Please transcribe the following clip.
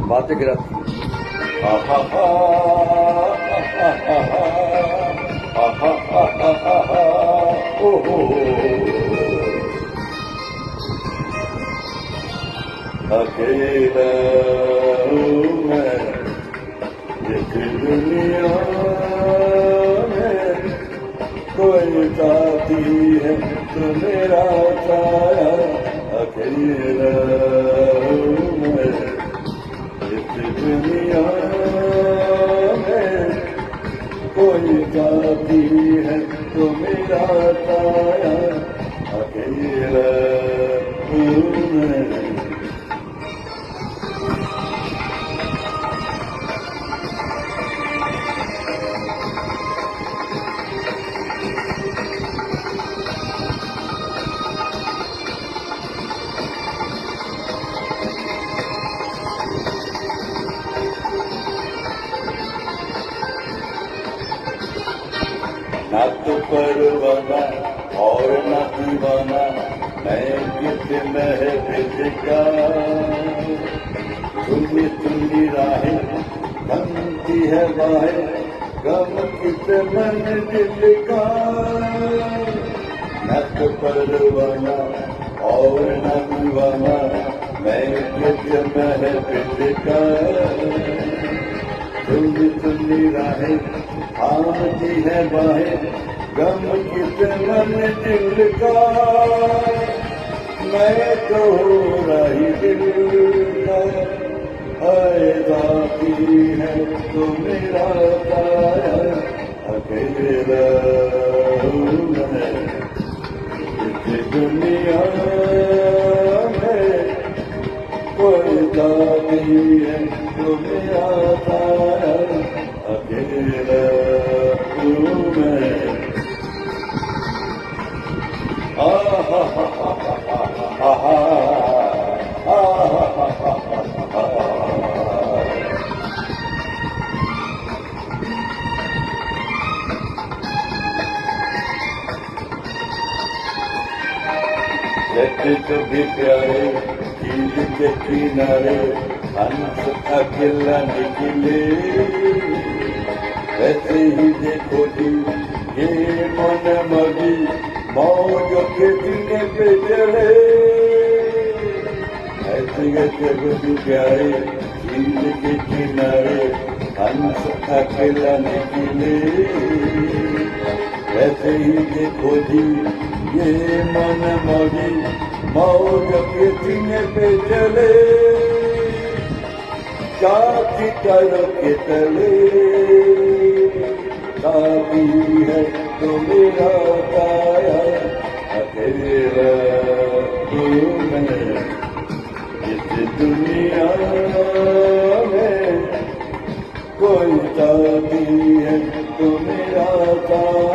बातें गिराती है। आहा हा, आहा हा, आहा हा, आहा हा, ओ हो। अकेला हूँ मैं इस दुनिया में, कोई साथी है तो मेरा साया। अकेला हूँ मैं इस दुनिया में, कोई साथी है तो मेरा साया। अकेला हूँ मैं। ना तो परवाना और न दीवाना, मैं किस महफिल का। सुनी सुनी राहें थमती है बाहें, गम किस मंजिल का। न तो परवाना और न दीवाना, मैं किस महफिल का। सुनी सुनी राहें थामती है बाहें, गम किस मंजिल का। मैं तो राही दिल का, हाय बाकी है तो मेरा साया। अकेला हूँ मैं इस दुनिया में, कोई साथी है तो मेरा साया। अकेला हूँ मैं। आहा हा हा हा हा हा हा। जैसे कभी प्यारे झील के किनारे हंस अकेला निकले, वैसे ही देखो जी ये मन मगी मौज के दिन पे चले। ऐसे ऐसे कभी प्यारे झील के किनारे हंस अकेला निकले, वैसे ही देखो जी ये मन मौजी मौज के दिन पे चले। चाची करो के तले साथी है तो मेरा साया। अकेला हूँ मैं इस दुनिया में, कोई साथी है तो मेरा साया।